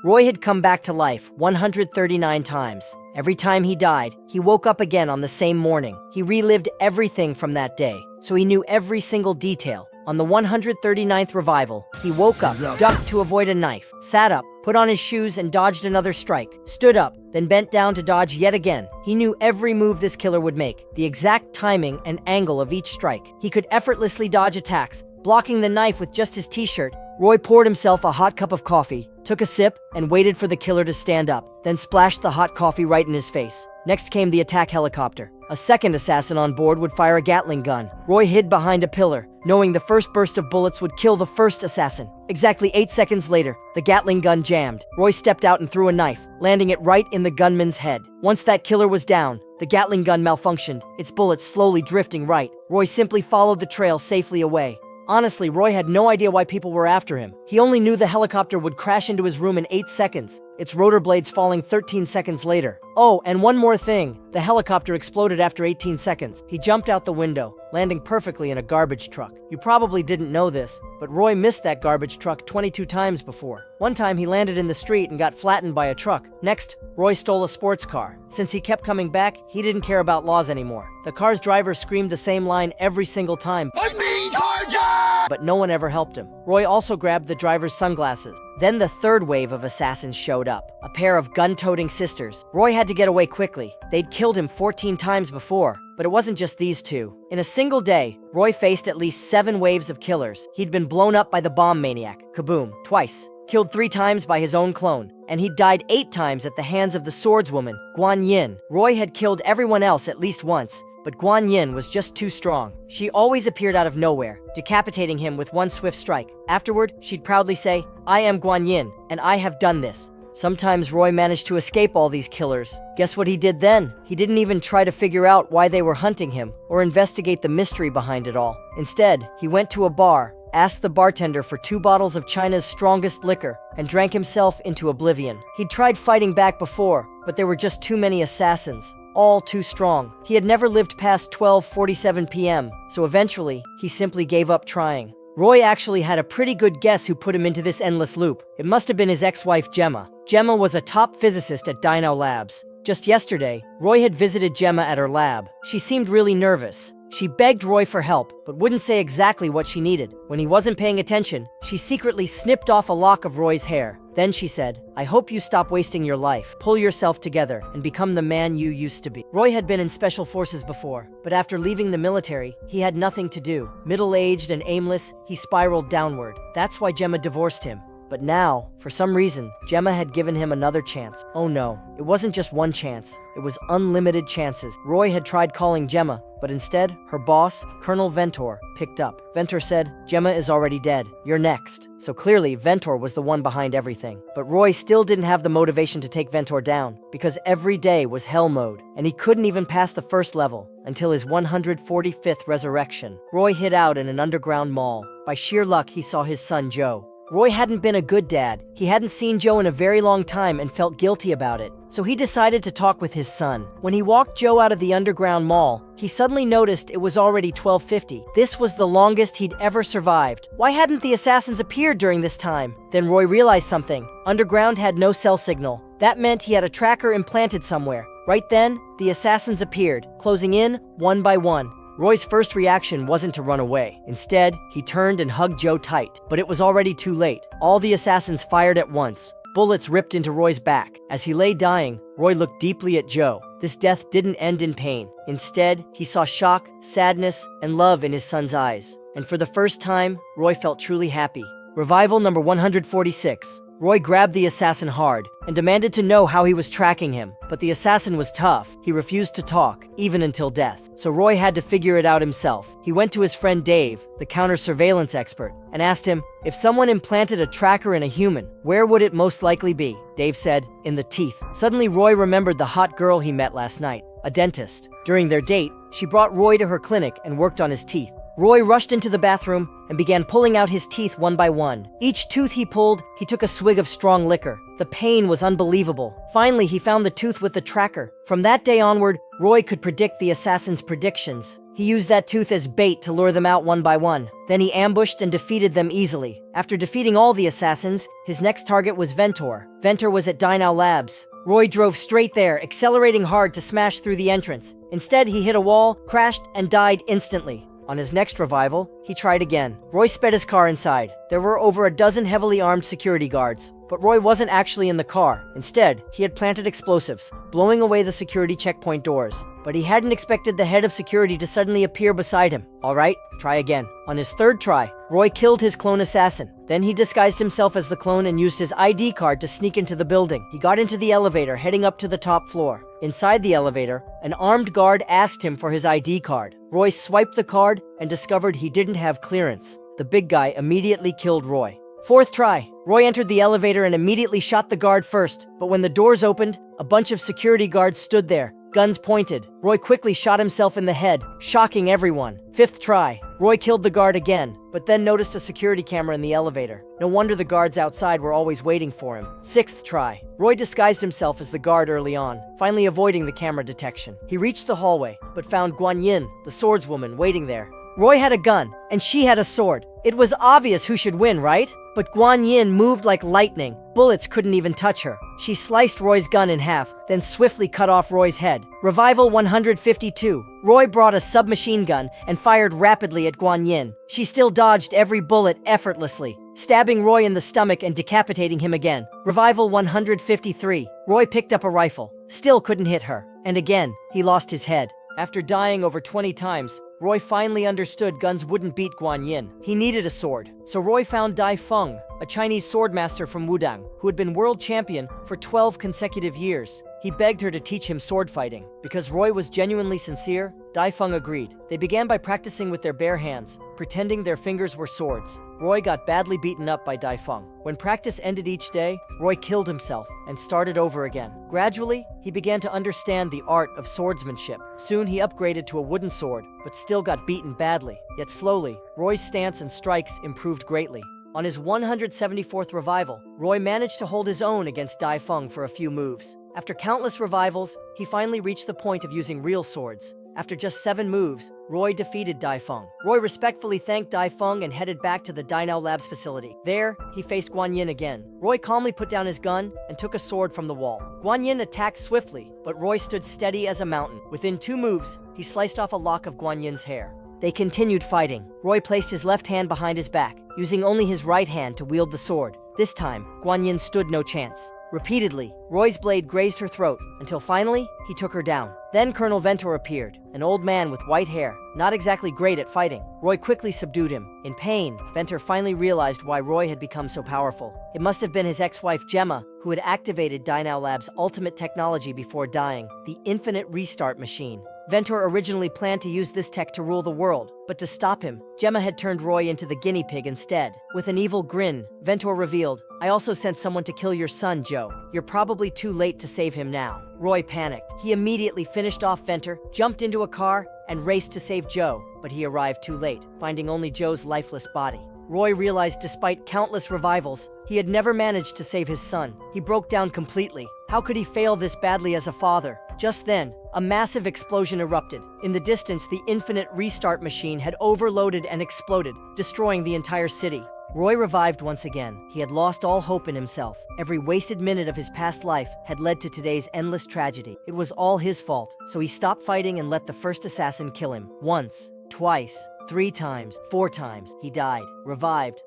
Roy had come back to life 139 times. Every time he died, he woke up again on the same morning. He relived everything from that day, so he knew every single detail. On the 139th revival, he woke up, ducked to avoid a knife, sat up, put on his shoes and dodged another strike, stood up, then bent down to dodge yet again. He knew every move this killer would make, the exact timing and angle of each strike. He could effortlessly dodge attacks, blocking the knife with just his t-shirt. Roy poured himself a hot cup of coffee, took a sip, and waited for the killer to stand up, then splashed the hot coffee right in his face. Next came the attack helicopter. A second assassin on board would fire a Gatling gun. Roy hid behind a pillar, knowing the first burst of bullets would kill the first assassin. Exactly 8 seconds later, the Gatling gun jammed. Roy stepped out and threw a knife, landing it right in the gunman's head. Once that killer was down, the Gatling gun malfunctioned, its bullets slowly drifting right. Roy simply followed the trail safely away. Honestly, Roy had no idea why people were after him. He only knew the helicopter would crash into his room in 8 seconds, its rotor blades falling 13 seconds later. Oh, and one more thing. The helicopter exploded after 18 seconds. He jumped out the window, landing perfectly in a garbage truck. You probably didn't know this, but Roy missed that garbage truck 22 times before. One time he landed in the street and got flattened by a truck. Next, Roy stole a sports car. Since he kept coming back, he didn't care about laws anymore. The car's driver screamed the same line every single time. But no one ever helped him. Roy also grabbed the driver's sunglasses. Then the third wave of assassins showed up, a pair of gun-toting sisters. Roy had to get away quickly. They'd killed him 14 times before, but it wasn't just these two. In a single day, Roy faced at least 7 waves of killers. He'd been blown up by the bomb maniac, Kaboom, twice, killed 3 times by his own clone, and he'd died 8 times at the hands of the swordswoman, Guan Yin. Roy had killed everyone else at least once, but Guan Yin was just too strong. She always appeared out of nowhere, decapitating him with one swift strike. Afterward, she'd proudly say, "I am Guan Yin, and I have done this." Sometimes Roy managed to escape all these killers. Guess what he did then? He didn't even try to figure out why they were hunting him or investigate the mystery behind it all. Instead, he went to a bar, asked the bartender for 2 bottles of China's strongest liquor, and drank himself into oblivion. He'd tried fighting back before, but there were just too many assassins. All too strong. He had never lived past 12:47 p.m., so eventually, he simply gave up trying. Roy actually had a pretty good guess who put him into this endless loop. It must have been his ex-wife Gemma. Gemma was a top physicist at Dino Labs. Just yesterday, Roy had visited Gemma at her lab. She seemed really nervous. She begged Roy for help, but wouldn't say exactly what she needed. When he wasn't paying attention, she secretly snipped off a lock of Roy's hair. Then she said, "I hope you stop wasting your life. Pull yourself together and become the man you used to be." Roy had been in special forces before, but after leaving the military, he had nothing to do. Middle-aged and aimless, he spiraled downward. That's why Gemma divorced him. But now, for some reason, Gemma had given him another chance. Oh no, it wasn't just one chance. It was unlimited chances. Roy had tried calling Gemma, but instead, her boss, Colonel Ventor, picked up. Ventor said, "Gemma is already dead. You're next." So clearly, Ventor was the one behind everything. But Roy still didn't have the motivation to take Ventor down, because every day was hell mode, and he couldn't even pass the first level until his 145th resurrection. Roy hid out in an underground mall. By sheer luck, he saw his son, Joe. Roy hadn't been a good dad. He hadn't seen Joe in a very long time and felt guilty about it. So he decided to talk with his son. When he walked Joe out of the underground mall, he suddenly noticed it was already 12:50. This was the longest he'd ever survived. Why hadn't the assassins appeared during this time? Then Roy realized something. Underground had no cell signal. That meant he had a tracker implanted somewhere. Right then, the assassins appeared, closing in one by one. Roy's first reaction wasn't to run away. Instead, he turned and hugged Joe tight, but it was already too late. All the assassins fired at once. Bullets ripped into Roy's back. As he lay dying, Roy looked deeply at Joe. This death didn't end in pain. Instead, he saw shock, sadness, and love in his son's eyes. And for the first time, Roy felt truly happy. Revival number 146. Roy grabbed the assassin hard and demanded to know how he was tracking him, but the assassin was tough. He refused to talk, even until death. So Roy had to figure it out himself. He went to his friend Dave, the counter-surveillance expert, and asked him, if someone implanted a tracker in a human, where would it most likely be? Dave said, in the teeth. Suddenly Roy remembered the hot girl he met last night, a dentist. During their date, she brought Roy to her clinic and worked on his teeth. Roy rushed into the bathroom and began pulling out his teeth one by one. Each tooth he pulled, he took a swig of strong liquor. The pain was unbelievable. Finally, he found the tooth with the tracker. From that day onward, Roy could predict the assassin's predictions. He used that tooth as bait to lure them out one by one. Then he ambushed and defeated them easily. After defeating all the assassins, his next target was Ventor. Ventor was at Dino Labs. Roy drove straight there, accelerating hard to smash through the entrance. Instead, he hit a wall, crashed, and died instantly. On his next revival, he tried again. Roy sped his car inside. There were over a dozen heavily armed security guards. But Roy wasn't actually in the car. Instead, he had planted explosives, blowing away the security checkpoint doors. But he hadn't expected the head of security to suddenly appear beside him. All right, try again. On his third try, Roy killed his clone assassin. Then he disguised himself as the clone and used his ID card to sneak into the building. He got into the elevator, heading up to the top floor. Inside the elevator, an armed guard asked him for his ID card. Roy swiped the card and discovered he didn't have clearance. The big guy immediately killed Roy. Fourth try, Roy entered the elevator and immediately shot the guard first. But when the doors opened, a bunch of security guards stood there, guns pointed. Roy quickly shot himself in the head, shocking everyone. Fifth try, Roy killed the guard again, but then noticed a security camera in the elevator. No wonder the guards outside were always waiting for him. Sixth try, Roy disguised himself as the guard early on, finally avoiding the camera detection. He reached the hallway, but found Guan Yin, the swordswoman, waiting there. Roy had a gun, and she had a sword. It was obvious who should win, right? But Guan Yin moved like lightning. Bullets couldn't even touch her. She sliced Roy's gun in half, then swiftly cut off Roy's head. Revival 152. Roy brought a submachine gun and fired rapidly at Guan Yin. She still dodged every bullet effortlessly, stabbing Roy in the stomach and decapitating him again. Revival 153. Roy picked up a rifle, still couldn't hit her. And again, he lost his head. After dying over 20 times, Roy finally understood guns wouldn't beat Guan Yin. He needed a sword. So Roy found Dai Feng, a Chinese swordmaster from Wudang, who had been world champion for 12 consecutive years. He begged her to teach him sword fighting. Because Roy was genuinely sincere, Dai Feng agreed. They began by practicing with their bare hands, pretending their fingers were swords. Roy got badly beaten up by Dai Feng. When practice ended each day, Roy killed himself and started over again. Gradually, he began to understand the art of swordsmanship. Soon he upgraded to a wooden sword, but still got beaten badly. Yet slowly, Roy's stance and strikes improved greatly. On his 174th revival, Roy managed to hold his own against Dai Feng for a few moves. After countless revivals, he finally reached the point of using real swords. After just 7 moves, Roy defeated Dai Feng. Roy respectfully thanked Dai Feng and headed back to the Dino Labs facility. There, he faced Guan Yin again. Roy calmly put down his gun and took a sword from the wall. Guan Yin attacked swiftly, but Roy stood steady as a mountain. Within 2 moves, he sliced off a lock of Guan Yin's hair. They continued fighting. Roy placed his left hand behind his back, using only his right hand to wield the sword. This time, Guan Yin stood no chance. Repeatedly, Roy's blade grazed her throat, until finally, he took her down. Then Colonel Ventor appeared, an old man with white hair, not exactly great at fighting. Roy quickly subdued him. In pain, Ventor finally realized why Roy had become so powerful. It must have been his ex-wife Gemma, who had activated Dino Labs' ultimate technology before dying, the infinite restart machine. Ventor originally planned to use this tech to rule the world, but to stop him, Gemma had turned Roy into the guinea pig instead. With an evil grin, Ventor revealed, "I also sent someone to kill your son, Joe. You're probably too late to save him now." Roy panicked. He immediately finished off Ventor, jumped into a car, and raced to save Joe, but he arrived too late, finding only Joe's lifeless body. Roy realized despite countless revivals, he had never managed to save his son. He broke down completely. How could he fail this badly as a father? Just then, a massive explosion erupted. In the distance, the infinite restart machine had overloaded and exploded, destroying the entire city. Roy revived once again. He had lost all hope in himself. Every wasted minute of his past life had led to today's endless tragedy. It was all his fault, so he stopped fighting and let the first assassin kill him. Once, twice, 3 times, 4 times, he died, revived,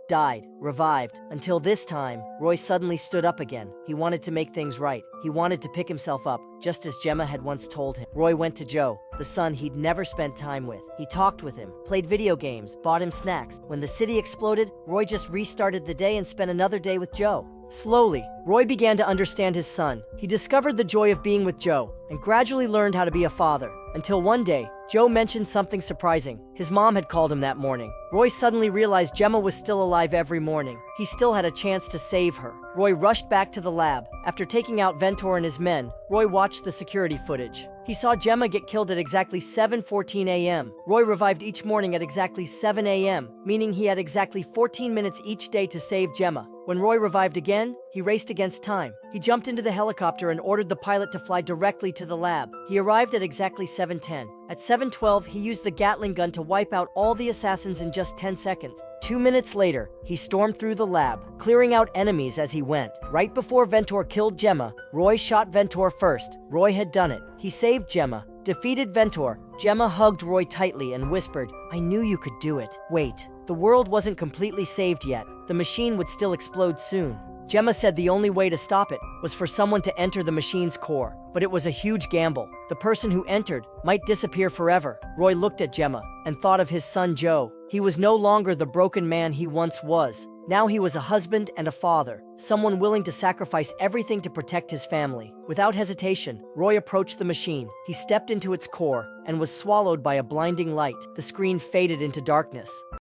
until this time, Roy suddenly stood up again. He wanted to make things right. He wanted to pick himself up, just as Gemma had once told him. Roy went to Joe, the son he'd never spent time with. He talked with him, played video games, bought him snacks. When the city exploded, Roy just restarted the day and spent another day with Joe. Slowly, Roy began to understand his son. He discovered the joy of being with Joe and gradually learned how to be a father. Until one day, Joe mentioned something surprising. His mom had called him that morning. Roy suddenly realized Gemma was still alive every morning. He still had a chance to save her. Roy rushed back to the lab. After taking out Ventor and his men, Roy watched the security footage. He saw Gemma get killed at exactly 7:14 a.m. Roy revived each morning at exactly 7 a.m., meaning he had exactly 14 minutes each day to save Gemma. When Roy revived again, he raced against time. He jumped into the helicopter and ordered the pilot to fly directly to the lab. He arrived at exactly 7:10. At 7:12, he used the Gatling gun to wipe out all the assassins in just 10 seconds. 2 minutes later, he stormed through the lab, clearing out enemies as he went. Right before Ventor killed Gemma, Roy shot Ventor first. Roy had done it. He saved Gemma, defeated Ventor. Gemma hugged Roy tightly and whispered, "I knew you could do it." Wait, the world wasn't completely saved yet. The machine would still explode soon. Gemma said the only way to stop it was for someone to enter the machine's core, but it was a huge gamble. The person who entered might disappear forever. Roy looked at Gemma and thought of his son Joe. He was no longer the broken man he once was. Now he was a husband and a father, someone willing to sacrifice everything to protect his family. Without hesitation, Roy approached the machine. He stepped into its core and was swallowed by a blinding light. The screen faded into darkness.